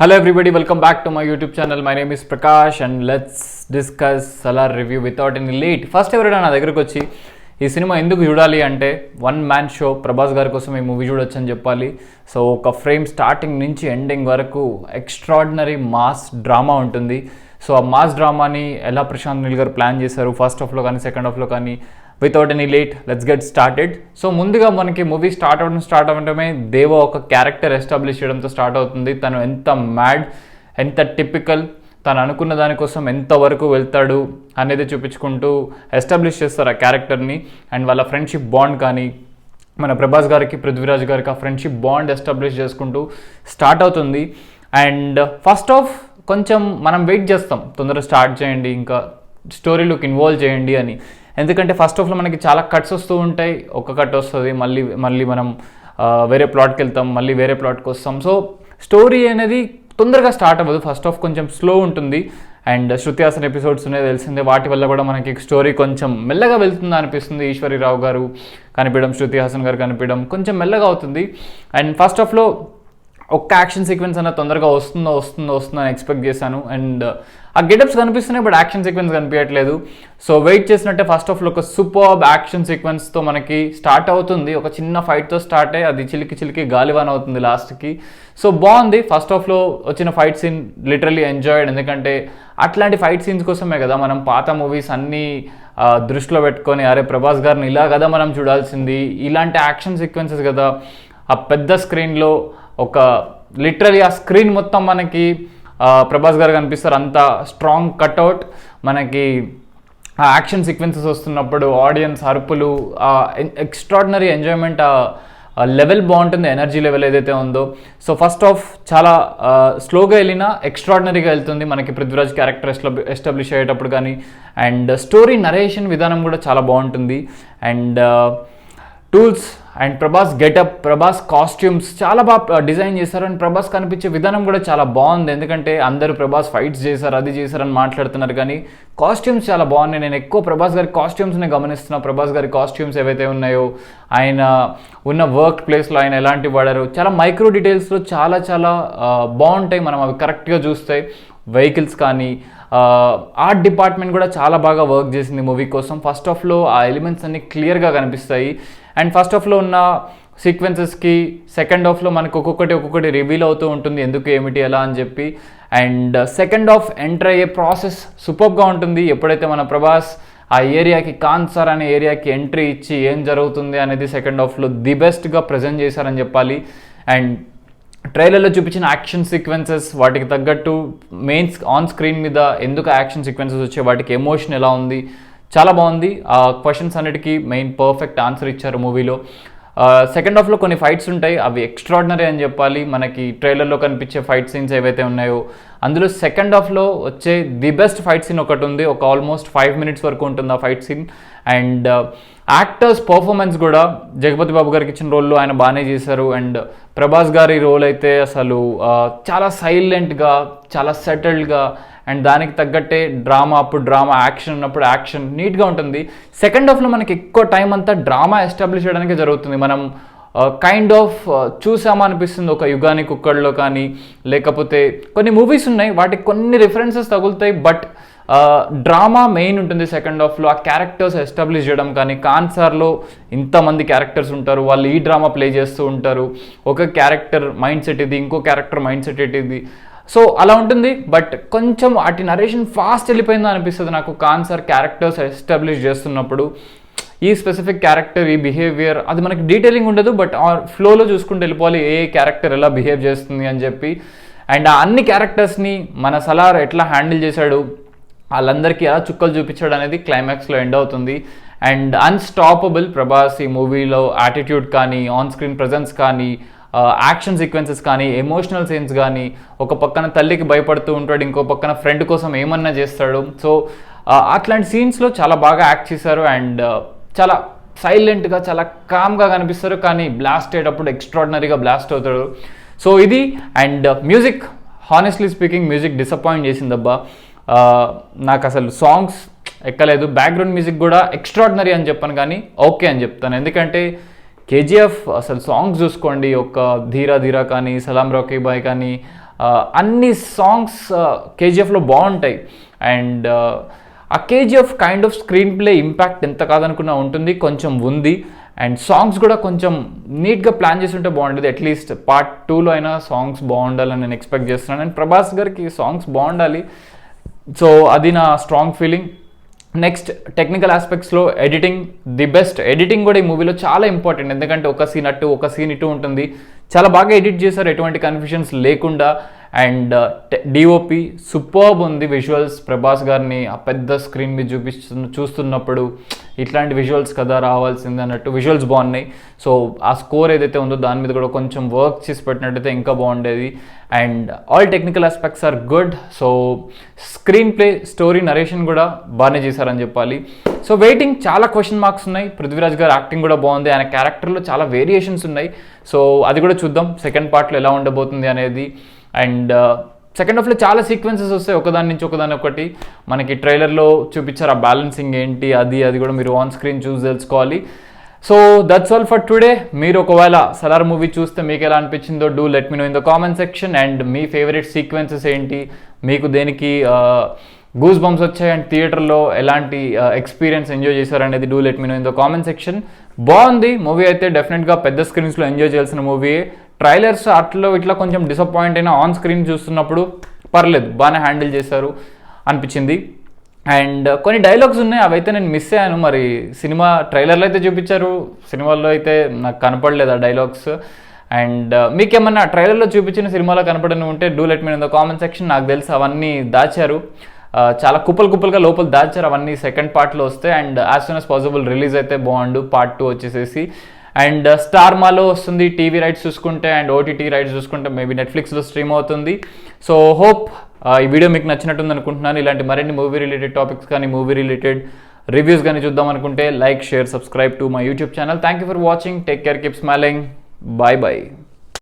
Hello everybody, welcome back to my YouTube channel. My name is Prakash and let's discuss Salar review without any late. First ఎవరైనా నా దగ్గరకు వచ్చి ఈ cinema ఎందుకు చూడాలి అంటే వన్ మ్యాన్ షో ప్రభాస్ గారి కోసం ఈ మూవీ చూడొచ్చు అని చెప్పాలి. సో ఒక ఫ్రేమ్ స్టార్టింగ్ నుంచి ఎండింగ్ వరకు ఎక్స్ట్రాడినరీ మాస్ డ్రామా ఉంటుంది. సో ఆ మాస్ డ్రామాని ఎలా ప్రశాంత్ నీల్ గారు ప్లాన్ చేశారు ఫస్ట్ హాఫ్లో కానీ సెకండ్ హాఫ్లో కానీ without any late let's get started. So ముందుగా మనకి మూవీ స్టార్ట్ అవ్వడమే దేవ ఒక క్యారెక్టర్ ఎస్టాబ్లిష్ చేయడంతో స్టార్ట్ అవుతుంది. తను ఎంత మ్యాడ్, ఎంత టిపికల్, తను అనుకున్న దానికోసం ఎంతవరకు వెళ్తాడు అనేది చూపించుకుంటూ ఎస్టాబ్లిష్ చేస్తారు ఆ క్యారెక్టర్ని. అండ్ వాళ్ళ ఫ్రెండ్షిప్ బాండ్ కానీ మన ప్రభాస్ గారికి పృథ్వీరాజ్ గారికి ఆ ఫ్రెండ్షిప్ బాండ్ ఎస్టాబ్లిష్ చేసుకుంటూ స్టార్ట్ అవుతుంది. అండ్ ఫస్ట్ ఆఫ్ కొంచెం మనం వెయిట్ చేస్తాం, తొందరగా స్టార్ట్ చేయండి, ఇంకా స్టోరీలోకి ఇన్వాల్వ్ చేయండి అని. ఎందుకంటే ఫస్ట్ హాఫ్లో మనకి చాలా కట్స్ వస్తూ ఉంటాయి, ఒక కట్ వస్తుంది, మళ్ళీ మనం వేరే ప్లాట్కి వెళ్తాం, మళ్ళీ వేరే ప్లాట్కి వస్తాం. సో స్టోరీ అనేది తొందరగా స్టార్ట్ అవ్వదు, ఫస్ట్ హాఫ్ కొంచెం స్లో ఉంటుంది. అండ్ శృతి హాసన్ ఎపిసోడ్స్ ఉన్నాయి తెలిసిందే, వాటి వల్ల కూడా మనకి స్టోరీ కొంచెం మెల్లగా వెళ్తుందా అనిపిస్తుంది. ఈశ్వరీరావు గారు కనిపించడం, శృతి హాసన్ గారు కనిపించడం కొంచెం మెల్లగా అవుతుంది. అండ్ ఫస్ట్ హాఫ్లో ఒక్క యాక్షన్ సీక్వెన్స్ అన్న తొందరగా వస్తుందో అని ఎక్స్పెక్ట్ చేశాను. అండ్ ఆ గెటప్స్ కనిపిస్తున్నాయి బట్ యాక్షన్ సీక్వెన్స్ కనిపించట్లేదు. సో వెయిట్ చేసినట్టే ఫస్ట్ హాఫ్లో ఒక సూపర్బ్ యాక్షన్ సీక్వెన్స్తో మనకి స్టార్ట్ అవుతుంది. ఒక చిన్న ఫైట్తో స్టార్ట్ అయ్యి అది చిలికి గాలివాన్ అవుతుంది లాస్ట్కి. సో బాగుంది. ఫస్ట్ హాఫ్లో వచ్చిన ఫైట్ సీన్ లిటరలీ ఎంజాయ్డ్. ఎందుకంటే అట్లాంటి ఫైట్ సీన్స్ కోసమే కదా మనం పాత మూవీస్ అన్నీ దృష్టిలో పెట్టుకొని అరే ప్రభాస్ గారిని ఇలా కదా మనం చూడాల్సింది, ఇలాంటి యాక్షన్ సీక్వెన్సెస్ కదా ఆ పెద్ద స్క్రీన్లో ఒక లిటరలీ ఆ స్క్రీన్ మొత్తం మనకి ప్రభాస్ గారు కనిపిస్తారు. అంత స్ట్రాంగ్ కట్అవుట్ మనకి ఆ యాక్షన్ సీక్వెన్సెస్ వస్తున్నప్పుడు ఆడియన్స్ అరుపులు, ఎక్స్ట్రాడినరీ ఎంజాయ్మెంట్, లెవెల్ బాగుంటుంది, ఎనర్జీ లెవెల్ ఏదైతే ఉందో. సో ఫస్ట్ ఆఫ్ చాలా స్లోగా వెళ్ళినా ఎక్స్ట్రాడినరీగా వెళ్తుంది మనకి పృథ్వీరాజ్ క్యారెక్టర్ ఎస్టాబ్లిష్ అయ్యేటప్పుడు కానీ. అండ్ స్టోరీ నరేషన్ విధానం కూడా చాలా బాగుంటుంది. And tools and Prabhas getup, Prabhas costumes చాలా బాగా డిజైన్ చేశారు. అండ్ ప్రభాస్ కనిపించే విధానం కూడా చాలా బాగుంది. ఎందుకంటే అందరూ ప్రభాస్ ఫైట్స్ చేశారు, అది చేశారని మాట్లాడుతున్నారు కానీ కాస్ట్యూమ్స్ చాలా బాగున్నాయి. నేను ఎక్కువ ప్రభాస్ గారి కాస్ట్యూమ్స్ని గమనిస్తున్నా. ప్రభాస్ గారి కాస్ట్యూమ్స్ ఏవైతే ఉన్నాయో, ఆయన ఉన్న వర్క్ ప్లేస్లో ఆయన ఎలాంటివి వాడారు, చాలా మైక్రో డీటెయిల్స్లో చాలా బాగుంటాయి. మనం అవి కరెక్ట్గా చూస్తే వెహికల్స్ కానీ ఆర్ట్ డిపార్ట్మెంట్ కూడా చాలా బాగా వర్క్ చేసింది మూవీ కోసం. ఫస్ట్ హాఫ్లో ఆ ఎలిమెంట్స్ అన్ని క్లియర్గా కనిపిస్తాయి. అండ్ ఫస్ట్ హాఫ్లో ఉన్న సీక్వెన్సెస్కి సెకండ్ హాఫ్లో మనకు ఒక్కొక్కటి రివీల్ అవుతూ ఉంటుంది, ఎందుకు ఏమిటి ఎలా అని చెప్పి. అండ్ సెకండ్ హాఫ్ ఎంటర్ అయ్యే ప్రాసెస్ సూపర్గా ఉంటుంది. ఎప్పుడైతే మన ప్రభాస్ ఆ ఏరియాకి కాన్సార్ అనే ఏరియాకి ఎంట్రీ ఇచ్చి ఏం జరుగుతుంది అనేది సెకండ్ హాఫ్లో ది బెస్ట్గా ప్రజెంట్ చేశారని చెప్పాలి. అండ్ ట్రైలర్లో చూపించిన యాక్షన్ సీక్వెన్సెస్ వాటికి తగ్గట్టు మెయిన్ ఆన్ స్క్రీన్ మీద ఎందుకు యాక్షన్ సీక్వెన్సెస్ వచ్చే వాటికి ఎమోషన్ ఎలా ఉంది, చాలా బాగుంది. ఆ క్వశ్చన్స్ అన్నిటికీ మెయిన్ పర్ఫెక్ట్ ఆన్సర్ ఇచ్చారు మూవీలో. సెకండ్ హాఫ్లో కొన్ని ఫైట్స్ ఉంటాయి, అవి ఎక్స్ట్రాడినరీ అని చెప్పాలి. మనకి ట్రైలర్లో కనిపించే ఫైట్ సీన్స్ ఏవైతే ఉన్నాయో అందులో సెకండ్ హాఫ్లో వచ్చే ది బెస్ట్ ఫైట్ సీన్ ఒకటి ఉంది, ఒక ఆల్మోస్ట్ 5 minutes వరకు ఉంటుంది ఆ fight scene. And actors performance కూడా జగపతి బాబు గారికి ఇచ్చిన రోల్లో ఆయన బాగానే చేశారు. అండ్ ప్రభాస్ గారి రోల్ అయితే అసలు చాలా సైలెంట్గా, చాలా సెటిల్డ్గా, అండ్ దానికి తగ్గట్టే డ్రామా యాక్షన్ ఉన్నప్పుడు యాక్షన్ నీట్గా ఉంటుంది. సెకండ్ హాఫ్లో మనకి ఎక్కువ టైం అంతా డ్రామా ఎస్టాబ్లిష్ చేయడానికే జరుగుతుంది. మనం కైండ్ ఆఫ్ చూసామా అనిపిస్తుంది ఒక యుగాని కుక్కడ్లో కానీ, లేకపోతే కొన్ని మూవీస్ ఉన్నాయి వాటికి కొన్ని రిఫరెన్సెస్ తగులుతాయి బట్ డ్రామా మెయిన్ ఉంటుంది సెకండ్ హాఫ్లో. ఆ క్యారెక్టర్స్ ఎస్టాబ్లిష్ చేయడం కానీ, కాన్సార్లో ఇంతమంది క్యారెక్టర్స్ ఉంటారు, వాళ్ళు ఈ డ్రామా ప్లే చేస్తూ ఉంటారు, ఒక క్యారెక్టర్ మైండ్ సెట్ ఇది, ఇంకో క్యారెక్టర్ మైండ్ సెట్ ఇది. సో అలా ఉంటుంది బట్ కొంచెం అటు నరేషన్ ఫాస్ట్ వెళ్ళిపోయిందో అనిపిస్తుంది నాకు. కాన్సార్ క్యారెక్టర్స్ ఎస్టాబ్లిష్ చేస్తున్నప్పుడు ఈ స్పెసిఫిక్ క్యారెక్టర్, ఈ బిహేవియర్ అది మనకి డీటెయిలింగ్ ఉండదు బట్ ఫ్లోలో చూసుకుంటూ వెళ్ళిపోవాలి ఏ క్యారెక్టర్ ఎలా బిహేవ్ చేస్తుంది అని చెప్పి. అండ్ ఆ అన్ని క్యారెక్టర్స్ని మన సలార్ ఎట్లా హ్యాండిల్ చేశాడు, వాళ్ళందరికీ ఎలా చుక్కలు చూపించాడు అనేది క్లైమాక్స్లో ఎండ్ అవుతుంది. అండ్ అన్స్టాపబుల్ ప్రభాస్ ఈ మూవీలో యాటిట్యూడ్ కానీ, ఆన్ స్క్రీన్ ప్రజెన్స్ కానీ, యాక్షన్ సీక్వెన్సెస్ కానీ, ఎమోషనల్ సీన్స్ కానీ, ఒక పక్కన తల్లికి భయపడుతూ ఉంటాడు, ఇంకో పక్కన ఫ్రెండ్ కోసం ఏమన్నా చేస్తాడు. సో అట్లాంటి సీన్స్లో చాలా బాగా యాక్ట్ చేశారు. అండ్ చాలా సైలెంట్గా, చాలా కామ్గా కనిపిస్తారు కానీ బ్లాస్ట్ అయ్యేటప్పుడు ఎక్స్ట్రాడినరీగా బ్లాస్ట్ అవుతాడు. సో ఇది. And music, honestly speaking music disappoint చేసిందబ్బా. నాకు అసలు సాంగ్స్ ఎక్కలేదు. బ్యాక్గ్రౌండ్ మ్యూజిక్ కూడా ఎక్స్ట్రాడినరీ అని చెప్పాను కానీ ఓకే అని చెప్తాను. ఎందుకంటే కేజీఎఫ్ అసలు సాంగ్స్ చూసుకోండి, ఒక ధీరా ధీరా కానీ, సలాం రాకీ బాయ్ కానీ, అన్ని సాంగ్స్ కేజీఎఫ్లో బాగుంటాయి. అండ్ ఆ KGF kind off screen play impact ఎంత కాదనుకున్నా ఉంటుంది, కొంచెం ఉంది. అండ్ సాంగ్స్ కూడా కొంచెం నీట్గా ప్లాన్ చేసి ఉంటే బాగుంటుంది. అట్లీస్ట్ పార్ట్ 2లో అయినా సాంగ్స్ బాగుండాలని నేను ఎక్స్పెక్ట్ చేస్తున్నాను. అండ్ ప్రభాస్ గారికి సాంగ్స్ బాగుండాలి, సో అది నా స్ట్రాంగ్ ఫీలింగ్. నెక్స్ట్ టెక్నికల్ ఆస్పెక్ట్స్లో ఎడిటింగ్ ది బెస్ట్. ఎడిటింగ్ కూడా ఈ మూవీలో చాలా ఇంపార్టెంట్, ఎందుకంటే ఒక సీన్ అటు ఒక సీన్ ఇటు ఉంటుంది. చాలా బాగా ఎడిట్ చేశారు, ఎటువంటి కన్ఫ్యూజన్స్ లేకుండా. అండ్ డిఓపి సూపర్బ్ ఉంది. విజువల్స్ ప్రభాస్ గారిని ఆ పెద్ద స్క్రీన్ మీద చూస్తున్నప్పుడు ఇట్లాంటి విజువల్స్ కదా రావాల్సింది అన్నట్టు విజువల్స్ బాగున్నాయి. సో ఆ స్కోర్ ఏదైతే ఉందో దాని మీద కూడా కొంచెం వర్క్ చేసి పెట్టినట్టయితే ఇంకా బాగుండేది. And all technical aspects are good. So screenplay, story, narration కూడా బాగానే చేశారని చెప్పాలి. సో వెయిటింగ్, చాలా క్వశ్చన్ మార్క్స్ ఉన్నాయి. పృథ్వీరాజ్ గారు యాక్టింగ్ కూడా బాగుంది, ఆయన క్యారెక్టర్లో చాలా వేరియేషన్స్ ఉన్నాయి. సో అది కూడా చూద్దాం సెకండ్ పార్ట్లో ఎలా ఉండబోతుంది అనేది. అండ్ సెకండ్ హాఫ్లో చాలా సీక్వెన్సెస్ వస్తాయి, ఒకదాని నుంచి ఒకదాని ఒకటి. మనకి ట్రైలర్లో చూపించారు ఆ బ్యాలెన్సింగ్ ఏంటి, అది కూడా మీరు ఆన్ స్క్రీన్ చూసి తెలుసుకోవాలి. So that's all for today. మీరు ఒకవేళ సలార్ మూవీ చూస్తే మీకు ఎలా అనిపించిందో do let me know in the comment section. And మీ ఫేవరెట్ సీక్వెన్సెస్ ఏంటి, మీకు దేనికి గూస్ బంప్స్ వచ్చాయి, అండ్ థియేటర్లో ఎలాంటి ఎక్స్పీరియన్స్ ఎంజాయ్ చేశారు అనేది do let me know in the comment section. బాగుంది మూవీ అయితే, డెఫినెట్గా పెద్ద స్క్రీన్స్లో ఎంజాయ్ చేయాల్సిన మూవీ. ట్రైలర్స్ అట్లా ఇట్లా కొంచెం డిసప్పాయింట్ అయినా ఆన్ స్క్రీన్ చూస్తున్నప్పుడు పర్లేదు, బాగానే హ్యాండిల్ చేశారు అనిపించింది. అండ్ కొన్ని డైలాగ్స్ ఉన్నాయి, అవైతే నేను మిస్ అయ్యాను. మరి సినిమా ట్రైలర్లో అయితే చూపించారు, సినిమాల్లో అయితే నాకు కనపడలేదు ఆ డైలాగ్స్. అండ్ మీకేమన్నా ట్రైలర్లో చూపించిన సినిమాలో కనపడని ఉంటే do let me in the comment section. నాకు తెలిసి అవన్నీ దాచారు, చాలా కుప్పలుగా లోపల దాచారు, అవన్నీ సెకండ్ పార్ట్లో వస్తాయి. And as soon as possible release అయితే బాగుండు పార్ట్ 2 వచ్చేసేసి. అండ్ స్టార్ మాలో వస్తుంది టీవీ రైట్స్ చూసుకుంటే, అండ్ ఓటీటీ రైట్స్ చూసుకుంటే మేబీ నెట్ఫ్లిక్స్లో స్ట్రీమ్ అవుతుంది. సో హోప్ ఈ వీడియో మీకు నచ్చినట్టుంది అనుకుంటున్నాను. ఇలాంటి మరిన్ని మూవీ రిలేటెడ్ టాపిక్స్ కానీ మూవీ రిలేటెడ్ రివ్యూస్ కానీ చూద్దాం అనుకుంటే like, share, subscribe to my YouTube channel. Thank you for watching. Take care, keep smiling. Bye bye.